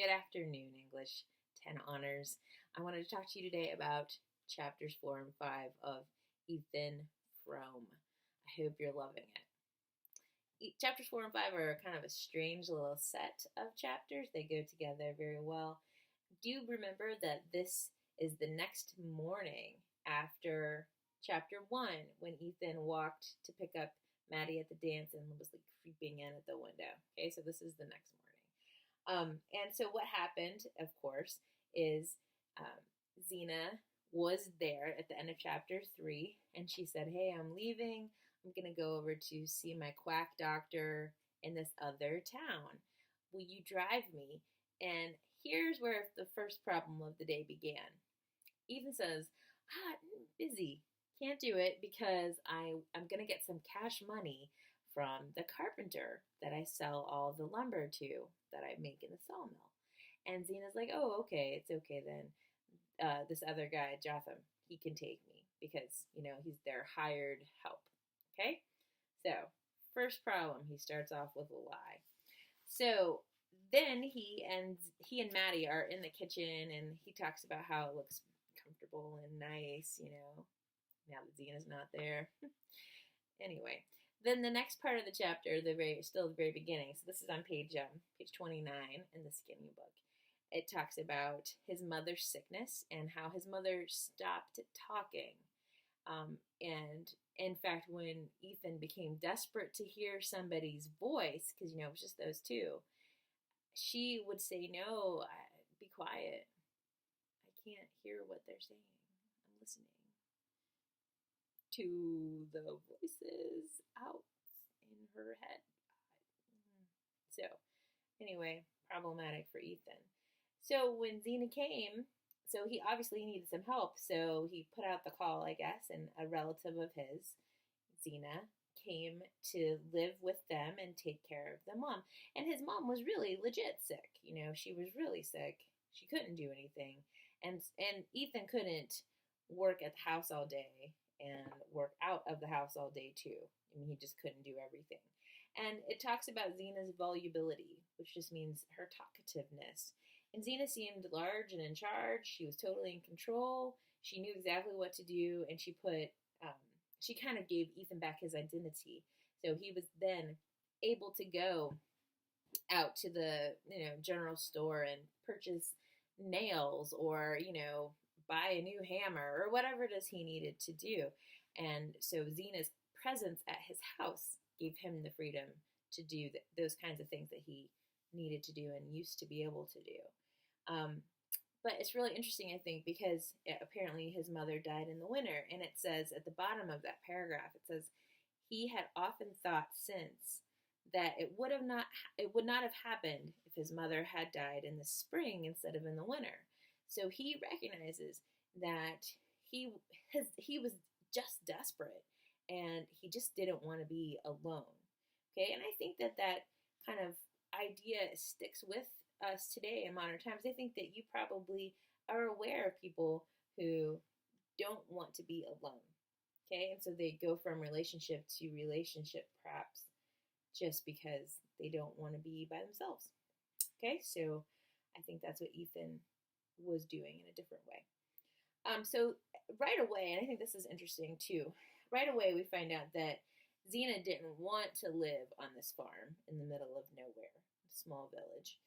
Good afternoon, English 10 honors. I wanted to talk to you today about chapters 4 and 5 of Ethan Frome. I hope you're loving it. Chapters 4 and 5 are kind of a strange little set of chapters. They go together very well. Do remember that this is the next morning after chapter 1 when Ethan walked to pick up Maddie at the dance and was like creeping in at the window. Okay, so this is the next morning. And so what happened, of course, is Xena was there at the end of chapter 3, and she said, "Hey, I'm leaving. I'm going to go over to see my quack doctor in this other town. Will you drive me?" And here's where the first problem of the day began. Ethan says, I'm busy. Can't do it because I'm going to get some cash money from the carpenter that I sell all the lumber to that I make in the sawmill. And Xena's like, oh, okay, it's okay then. This other guy, Jotham, he can take me because, he's their hired help. Okay? So, first problem, he starts off with a lie. So, then he and Maddie are in the kitchen and he talks about how it looks comfortable and nice, now that Xena's not there. Anyway, then the next part of the chapter, the very beginning. So this is on page 29 in the Skinny book. It talks about his mother's sickness and how his mother stopped talking. And in fact, when Ethan became desperate to hear somebody's voice, because it was just those two, she would say, "No, be quiet. I can't hear what they're saying. I'm listening to the voices out in her head." So, anyway, problematic for Ethan. So when Xena came, so he obviously needed some help, so he put out the call, I guess, and a relative of his, Xena, came to live with them and take care of the mom. And his mom was really legit sick. She was really sick. She couldn't do anything. And Ethan couldn't work at the house all day and work out of the house all day too. He just couldn't do everything. And it talks about Xena's volubility, which just means her talkativeness. And Xena seemed large and in charge. She was totally in control. She knew exactly what to do, and she kind of gave Ethan back his identity. So he was then able to go out to the general store and purchase nails or buy a new hammer or whatever it is he needed to do. And so Xena's presence at his house gave him the freedom to do those kinds of things that he needed to do and used to be able to do. But it's really interesting, I think, because apparently his mother died in the winter, and it says at the bottom of that paragraph, it says, he had often thought since that it would not have happened if his mother had died in the spring instead of in the winter. So he recognizes that he was just desperate, and he just didn't want to be alone. Okay, and I think that kind of idea sticks with us today in modern times. I think that you probably are aware of people who don't want to be alone. Okay, and so they go from relationship to relationship, perhaps just because they don't want to be by themselves. Okay, so I think that's what Ethan was doing in a different way. So right away, and I think this is interesting too, right away we find out that Xena didn't want to live on this farm in the middle of nowhere, a small village.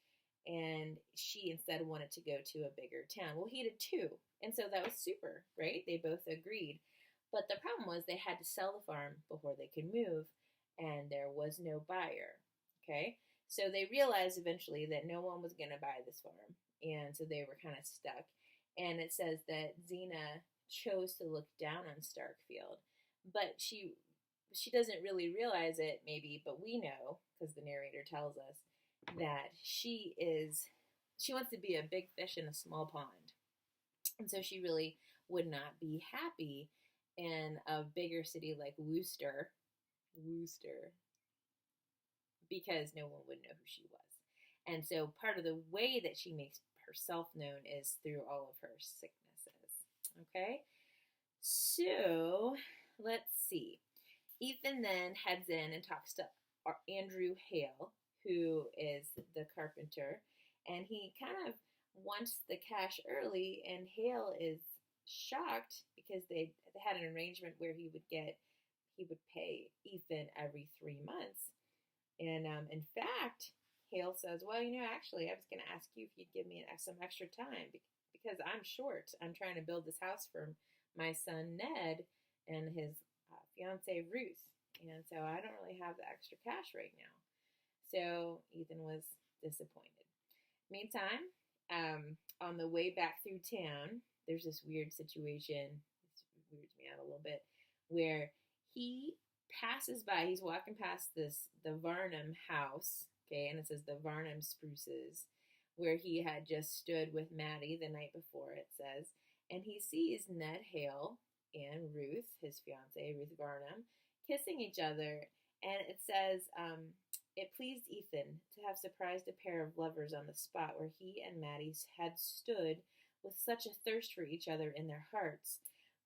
And she instead wanted to go to a bigger town. Well, he did too. And so that was super, right? They both agreed. But the problem was they had to sell the farm before they could move, and there was no buyer. Okay? So they realized eventually that no one was going to buy this farm. And so they were kind of stuck. And it says that Xena chose to look down on Starkfield. But she doesn't really realize it, maybe, but we know, because the narrator tells us, that she wants to be a big fish in a small pond. And so she really would not be happy in a bigger city like Worcester, because no one would know who she was. And so part of the way that she makes herself known is through all of her sicknesses. Okay? So, let's see. Ethan then heads in and talks to Andrew Hale, who is the carpenter, and he kind of wants the cash early, and Hale is shocked because they had an arrangement where he would pay Ethan every 3 months. And in fact, Hale says, well, actually, I was going to ask you if you'd give me some extra time because I'm short. I'm trying to build this house for my son Ned and his fiancee Ruth. And so I don't really have the extra cash right now. So Ethan was disappointed. Meantime, on the way back through town, there's this weird situation. This weirds me out a little bit, where he passes by. He's walking past the Varnum house, okay, and it says the Varnum Spruces, where he had just stood with Maddie the night before. It says, and he sees Ned Hale and Ruth, his fiancee Ruth Varnum, kissing each other, and it says, it pleased Ethan to have surprised a pair of lovers on the spot where he and Maddie had stood with such a thirst for each other in their hearts,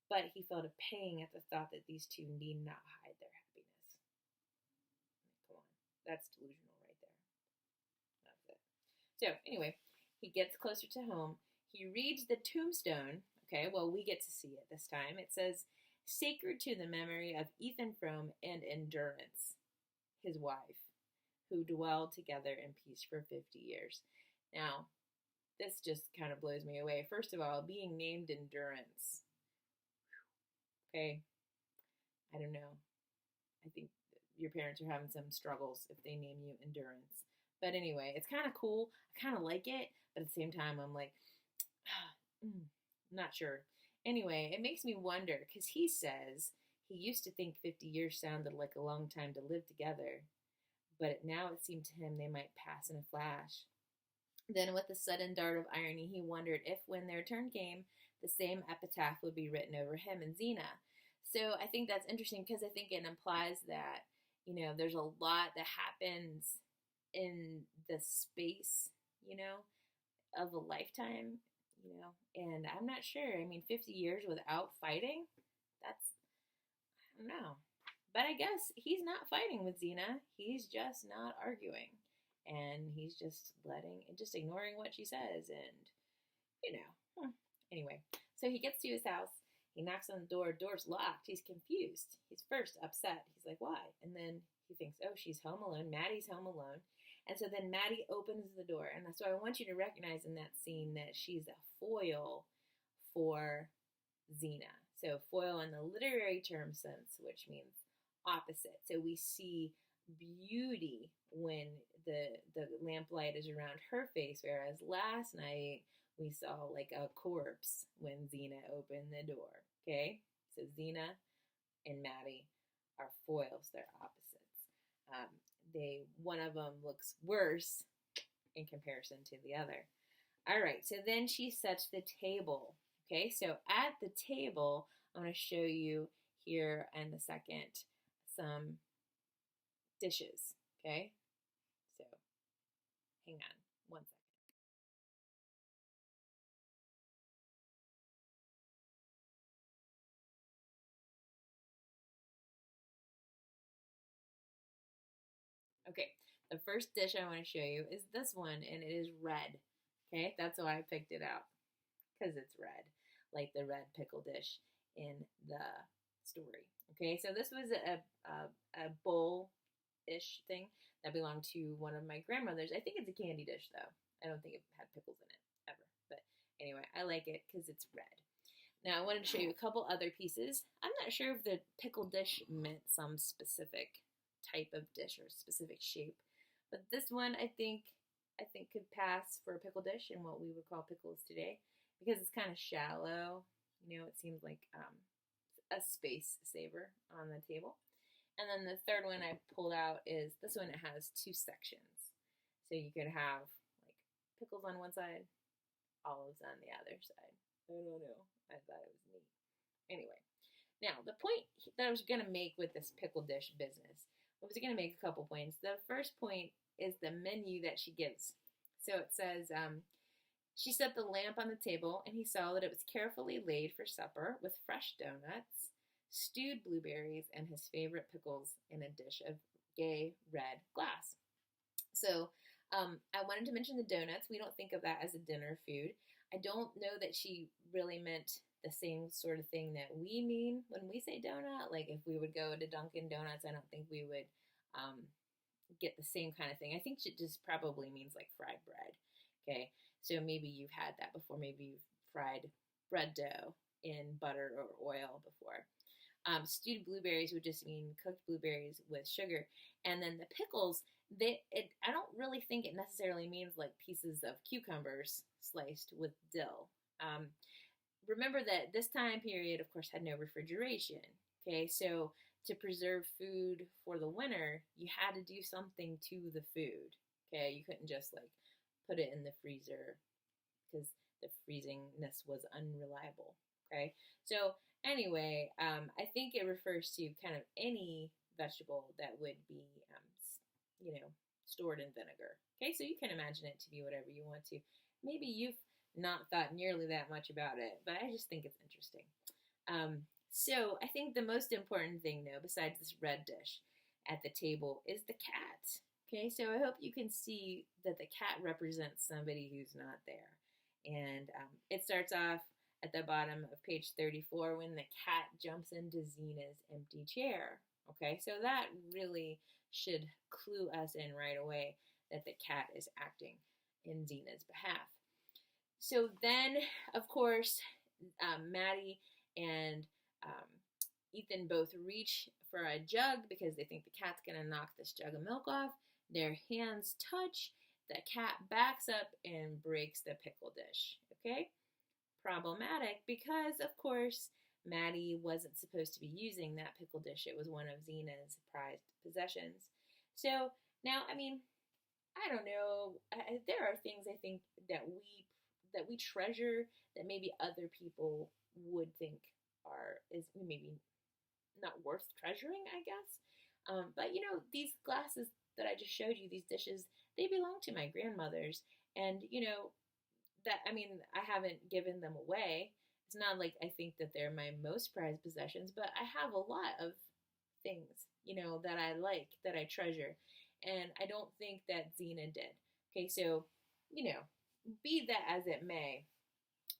but he felt a pang at the thought that these two need not hide their happiness. Come on, that's delusional right there. That's it. So anyway, he gets closer to home. He reads the tombstone. Okay, well, we get to see it this time. It says, sacred to the memory of Ethan Frome and Endurance, his wife, who dwelled together in peace for 50 years. Now, this just kind of blows me away. First of all, being named Endurance. Okay, I don't know. I think your parents are having some struggles if they name you Endurance. But anyway, it's kind of cool. I kind of like it, but at the same time, I'm like, not sure. Anyway, it makes me wonder, because he says he used to think 50 years sounded like a long time to live together, but now it seemed to him they might pass in a flash. Then with a sudden dart of irony, he wondered if, when their turn came, the same epitaph would be written over him and Xena. So I think that's interesting, because I think it implies that, there's a lot that happens in the space, of a lifetime, and I'm not sure. I mean, 50 years without fighting, I don't know. But I guess he's not fighting with Xena. He's just not arguing. And he's just ignoring what she says. And, Anyway, so he gets to his house. He knocks on the door. Door's locked. He's confused. He's first upset. He's like, why? And then he thinks, oh, she's home alone. Maddie's home alone. And so then Maddie opens the door. And so I want you to recognize in that scene that she's a foil for Xena. So foil in the literary term sense, which means opposite. So we see beauty when the lamplight is around her face, whereas last night we saw like a corpse when Xena opened the door. Okay? So Xena and Maddie are foils. They're opposites. One of them looks worse in comparison to the other. All right, so then she sets the table. Okay, so at the table, I'm going to show you here in a second some dishes. Okay, so hang on 1 second. Okay, the first dish I want to show you is this one, and it is red. Okay, that's why I picked it out, because it's red, like the red pickle dish in the story. Okay, so this was a bowl-ish thing that belonged to one of my grandmothers. I think it's a candy dish, though. I don't think it had pickles in it, ever. But anyway, I like it because it's red. Now, I wanted to show you a couple other pieces. I'm not sure if the pickle dish meant some specific type of dish or specific shape, but this one I think could pass for a pickle dish in what we would call pickles today, because it's kind of shallow. It seems like a space saver on the table. And then the third one I pulled out is this one. It has two sections, so you could have like pickles on one side, olives on the other side. I don't know. I thought it was neat. Anyway, now the point that I was going to make with this pickle dish business, I was going to make a couple points. The first point is the menu that she gives. So it says, she set the lamp on the table, and he saw that it was carefully laid for supper with fresh donuts, stewed blueberries, and his favorite pickles in a dish of gay red glass. So I wanted to mention the donuts. We don't think of that as a dinner food. I don't know that she really meant the same sort of thing that we mean when we say donut. Like if we would go to Dunkin' Donuts, I don't think we would get the same kind of thing. I think it just probably means like fried bread. Okay, so maybe you've had that before. Maybe you've fried bread dough in butter or oil before. Stewed blueberries would just mean cooked blueberries with sugar. And then the pickles, I don't really think it necessarily means like pieces of cucumbers sliced with dill. Remember that this time period, of course, had no refrigeration. Okay, so to preserve food for the winter, you had to do something to the food. Okay, you couldn't just like put it in the freezer because the freezingness was unreliable. Okay, so anyway, I think it refers to kind of any vegetable that would be, stored in vinegar. Okay, so you can imagine it to be whatever you want to. Maybe you've not thought nearly that much about it, but I just think it's interesting. So I think the most important thing, though, besides this red dish at the table, is the cat. Okay, so I hope you can see that the cat represents somebody who's not there. And it starts off at the bottom of page 34 when the cat jumps into Zena's empty chair. Okay, so that really should clue us in right away that the cat is acting in Zena's behalf. So then, of course, Maddie and Ethan both reach for a jug because they think the cat's going to knock this jug of milk off. Their hands touch. The cat backs up and breaks the pickle dish. Okay? Problematic because, of course, Maddie wasn't supposed to be using that pickle dish. It was one of Zena's prized possessions. So now, I mean, I don't know. There are things I think that we treasure that maybe other people would think is maybe not worth treasuring, I guess. But these glasses that I just showed you, these dishes, they belong to my grandmothers, and I haven't given them away. It's not like I think that they're my most prized possessions, but I have a lot of things, that I like, that I treasure. And I don't think that Zena did. Okay, so, be that as it may,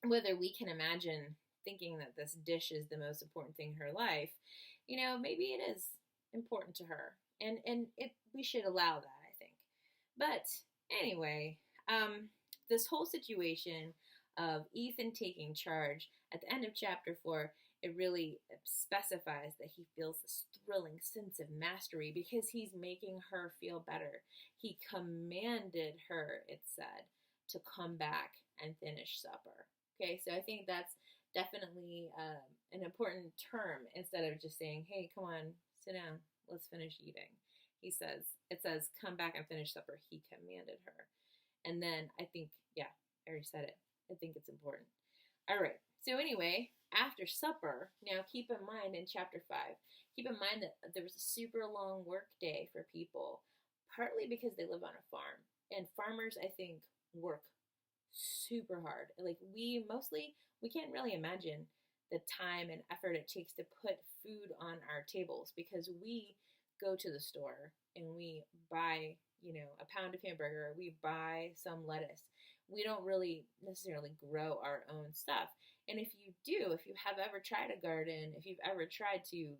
whether we can imagine thinking that this dish is the most important thing in her life, maybe it is important to her. And we should allow that, I think. But anyway, this whole situation of Ethan taking charge at the end of chapter 4, it really specifies that he feels this thrilling sense of mastery because he's making her feel better. He commanded her, it said, to come back and finish supper. Okay, so I think that's definitely an important term instead of just saying, hey, come on, sit down, let's finish eating. It says, come back and finish supper. He commanded her. And then I think, yeah, I already said it. I think it's important. All right. So anyway, after supper, now keep in mind in chapter 5, keep in mind that there was a super long work day for people, partly because they live on a farm. And farmers, I think, work super hard. Like we can't really imagine the time and effort it takes to put food on our tables because we go to the store and we buy, a pound of hamburger, we buy some lettuce. We don't really necessarily grow our own stuff. And if you have ever tried a garden, if you've ever tried to,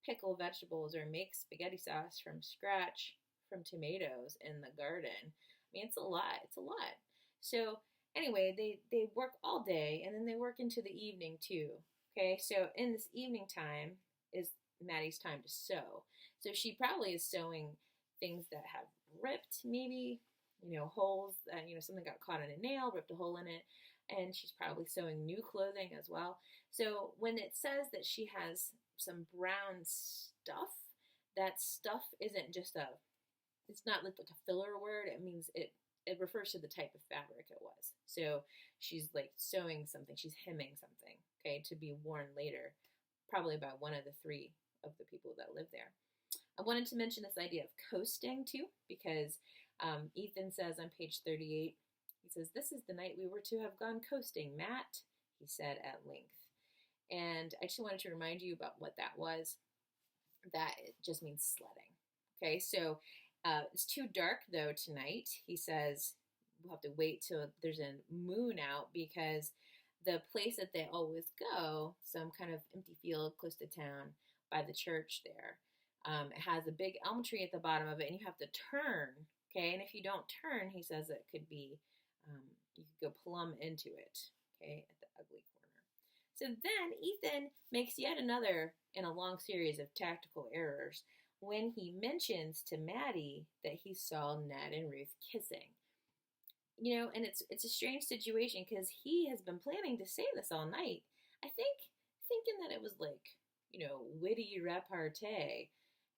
pickle vegetables or make spaghetti sauce from scratch from tomatoes in the garden, I mean, it's a lot. So anyway, they work all day and then they work into the evening too. Okay, so in this evening time is Maddie's time to sew. So she probably is sewing things that have ripped, maybe, holes, something got caught in a nail, ripped a hole in it, and she's probably sewing new clothing as well. So when it says that she has some brown stuff, that stuff isn't just it's not like a filler word. It means it refers to the type of fabric it was. So she's like sewing something, she's hemming something, okay, to be worn later, probably by one of the 3 of the people that live there. I wanted to mention this idea of coasting too, because Ethan says on page 38, he says, "This is the night we were to have gone coasting, Matt," he said at length. And I just wanted to remind you about what that was. That it just means sledding. Okay, so It's too dark though tonight. He says we'll have to wait till there's a moon out because the place that they always go, some kind of empty field close to town by the church there, it has a big elm tree at the bottom of it, and you have to turn. Okay, and if you don't turn, he says it could be you could go plumb into it. Okay, at the ugly corner. So then Ethan makes yet another in a long series of tactical errors when he mentions to Maddie that he saw Ned and Ruth kissing. And it's a strange situation because he has been planning to say this all night. I think thinking that it was like, witty repartee,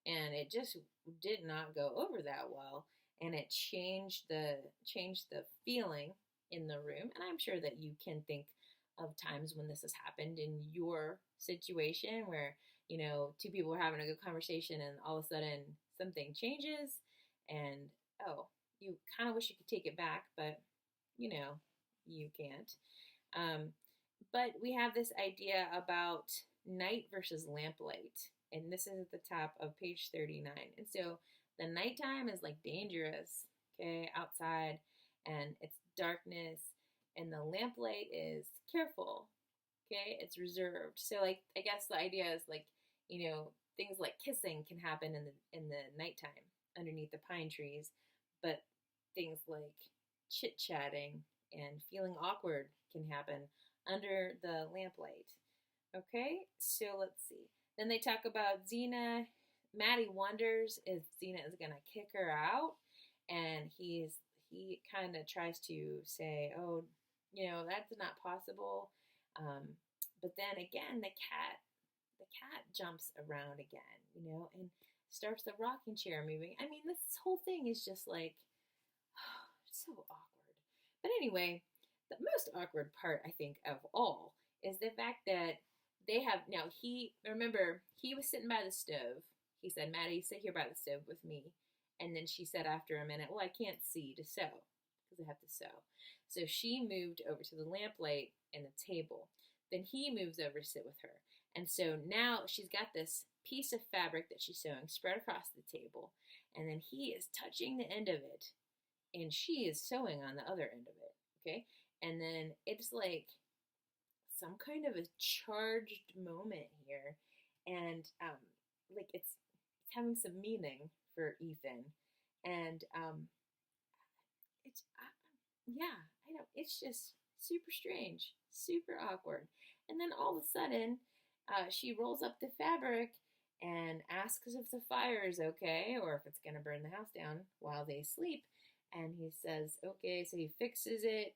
and it just did not go over that well, and it changed the feeling in the room. And I'm sure that you can think of times when this has happened in your situation where two people are having a good conversation and all of a sudden something changes and you kind of wish you could take it back, but you can't. But we have this idea about night versus lamplight, and this is at the top of page 39. And so the nighttime is like dangerous, okay, outside, and it's darkness, and the lamplight is careful, okay, it's reserved. So like I guess the idea is like things like kissing can happen in the nighttime underneath the pine trees, but things like chit-chatting and feeling awkward can happen under the lamplight. Okay, so let's see. Then they talk about Xena. Maddie wonders if Xena is gonna kick her out, and he kind of tries to say, "Oh, that's not possible." But then again, the cat jumps around again, and starts the rocking chair moving. I mean, this whole thing is just like so awkward. But anyway, the most awkward part, I think, of all is the fact that they have now. He was sitting by the stove. He said, "Maddie, sit here by the stove with me." And then she said after a minute, "Well, I can't see to sew because I have to sew." So she moved over to the lamplight and the table. Then he moves over to sit with her. And so now she's got this piece of fabric that she's sewing spread across the table. And then he is touching the end of it. And she is sewing on the other end of it. Okay? And then it's like some kind of a charged moment here. And like it's having some meaning for Ethan. And I know, it's just super strange, super awkward. And then all of a sudden, she rolls up the fabric and asks if the fire is okay or if it's going to burn the house down while they sleep. And he says, okay, so he fixes it.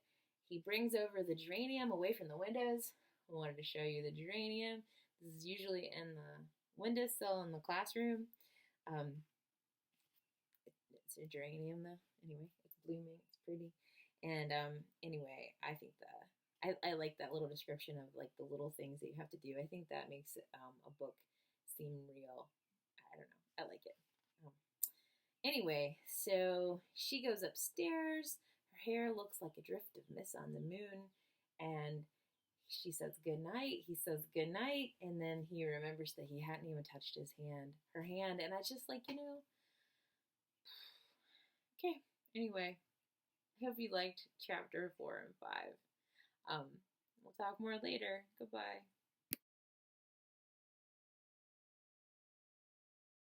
He brings over the geranium away from the windows. I wanted to show you the geranium. This is usually in the windowsill in the classroom. It's a geranium though. Anyway, it's blooming. It's pretty. And anyway, I think I like that little description of like the little things that you have to do. I think that makes a book seem real. I don't know. I like it. Anyway, so she goes upstairs. Her hair looks like a drift of mist on the moon, and she says good night. He says good night, and then he remembers that he hadn't even touched her hand, and I just like Okay. Anyway, I hope you liked chapter 4 and 5. We'll talk more later. Goodbye.